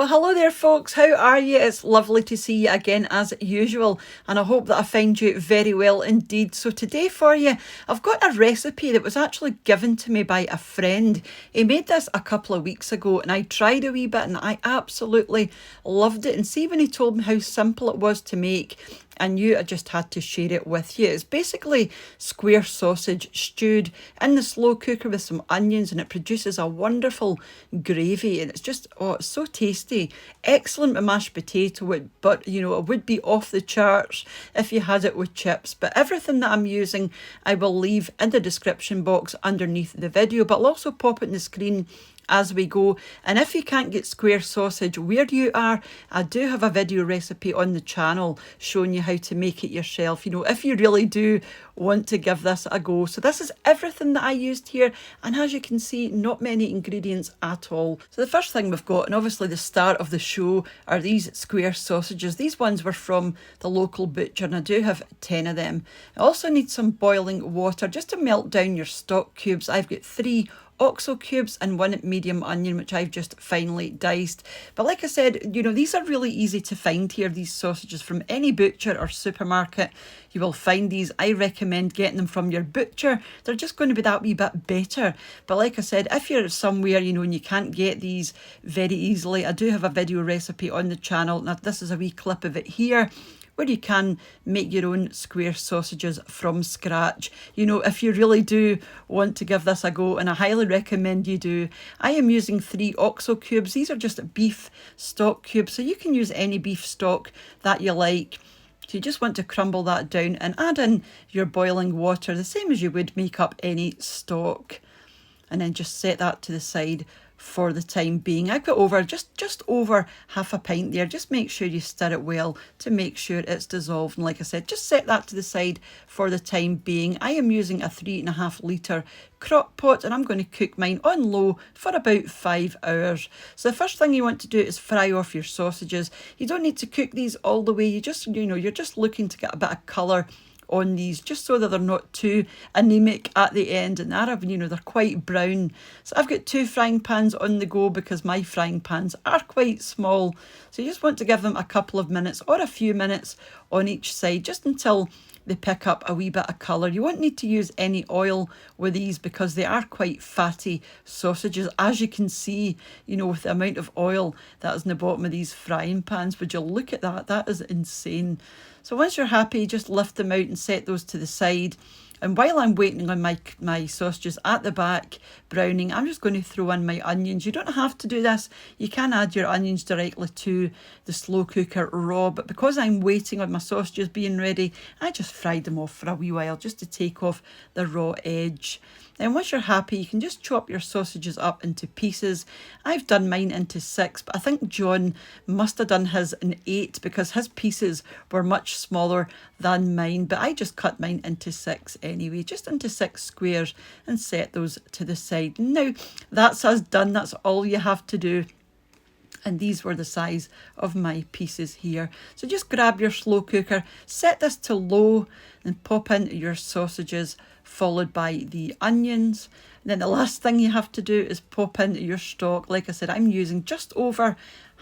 Well, hello there folks, how are you? It's lovely to see you again as usual, and I hope that I find you very well indeed. So today for you, I've got a recipe that was actually given to me by a friend. He made this a couple of weeks ago and I tried a wee bit and I absolutely loved it. And see, when he told me how simple it was to make, I knew I just had to share it with you. It's basically square sausage stewed in the slow cooker with some onions, and it produces a wonderful gravy, and it's just, oh, it's so tasty. Excellent with mashed potato, but you know, it would be off the charts if you had it with chips. But everything that I'm using I will leave in the description box underneath the video, but I'll also pop it in the screen as we go. And if you can't get square sausage where you are, I do have a video recipe on the channel showing you how to make it yourself, you know, if you really do want to give this a go. So this is everything that I used here, and as you can see, not many ingredients at all. So the first thing we've got, and obviously the start of the show, are these square sausages. These ones were from the local butcher and I do have 10 of them. I also need some boiling water just to melt down your stock cubes. I've got 3 oxo cubes and 1 medium onion, which I've just finely diced. But like I said, you know, these are really easy to find here, these sausages, from any butcher or supermarket. You will find these. I recommend getting them from your butcher. They're just going to be that wee bit better. But like I said, if you're somewhere, you know, and you can't get these very easily, I do have a video recipe on the channel. Now, this is a wee clip of it here, where you can make your own square sausages from scratch. You know, if you really do want to give this a go, and I highly recommend you do. I am using 3 oxo cubes. These are just beef stock cubes, so you can use any beef stock that you like. So you just want to crumble that down and add in your boiling water, the same as you would make up any stock. And then just set that to the side for the time being. I put over just over half a pint there. Just make sure you stir it well to make sure it's dissolved. And like I said, just set that to the side for the time being. I am using a 3.5 litre crock pot, and I'm going to cook mine on low for about 5 hours. So the first thing you want to do is fry off your sausages. You don't need to cook these all the way. You just, you know, you're just looking to get a bit of colour on these, just so that they're not too anemic at the end, and you know, they're quite brown. So I've got 2 frying pans on the go because my frying pans are quite small. So you just want to give them a couple of minutes or a few minutes on each side, just until they pick up a wee bit of colour. You won't need to use any oil with these because they are quite fatty sausages, as you can see, you know, with the amount of oil that is in the bottom of these frying pans. Would you look at that? That is insane. So once you're happy, just lift them out and set those to the side. And while I'm waiting on my sausages at the back browning, I'm just going to throw in my onions. You don't have to do this. You can add your onions directly to the slow cooker raw, but because I'm waiting on my sausages being ready, I just fried them off for a wee while just to take off the raw edge. Then once you're happy, you can just chop your sausages up into pieces. I've done mine into 6, but I think John must have done his in 8 because his pieces were much smaller than mine. But I just cut mine into 6 anyway, just into 6 squares, and set those to the side. Now that's us done. That's all you have to do. And these were the size of my pieces here. So just grab your slow cooker, set this to low, and pop in your sausages, followed by the onions. And then the last thing you have to do is pop in your stock. Like I said, I'm using just over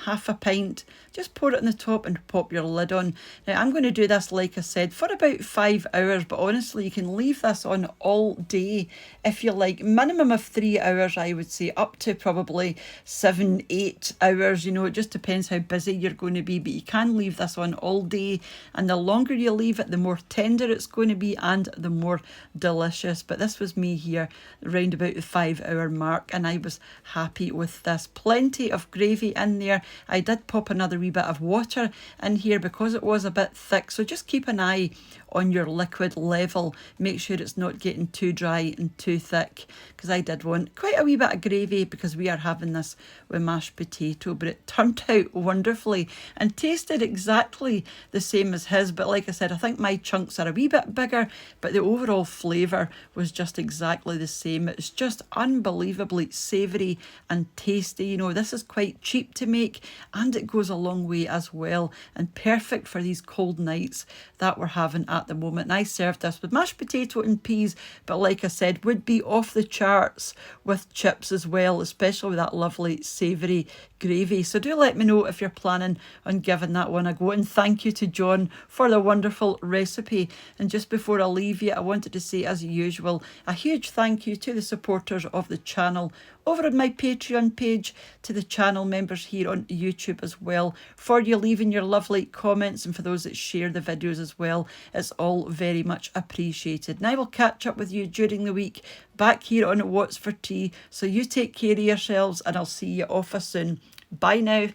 half a pint. Just pour it on the top and pop your lid on. Now I'm going to do this, like I said, for about 5 hours, but honestly you can leave this on all day if you like. Minimum of 3 hours, I would say, up to probably 7-8 hours. You know, it just depends how busy you're going to be, but you can leave this on all day, and the longer you leave it, the more tender it's going to be and the more delicious. But this was me here around about the 5 hour mark, and I was happy with this. Plenty of gravy in there. I did pop another wee bit of water in here because it was a bit thick, so just keep an eye on your liquid level. Make sure it's not getting too dry and too thick, because I did want quite a wee bit of gravy because we are having this with mashed potato. But it turned out wonderfully and tasted exactly the same as his. But like I said, I think my chunks are a wee bit bigger, but the overall flavour was just exactly the same. It's just unbelievably savoury and tasty. You know, this is quite cheap to make, and it goes a long way as well, and perfect for these cold nights that we're having at at the moment. And I served this with mashed potato and peas, but like I said, would be off the charts with chips as well, especially with that lovely savoury gravy. So do let me know if you're planning on giving that one a go. And thank you to John for the wonderful recipe. And just before I leave you, I wanted to say, as usual, a huge thank you to the supporters of the channel over on my Patreon page, to the channel members here on YouTube as well, for you leaving your lovely comments, and for those that share the videos as well. It's all very much appreciated. And I will catch up with you during the week back here on What's for Tea. So you take care of yourselves, and I'll see you off soon. Bye now.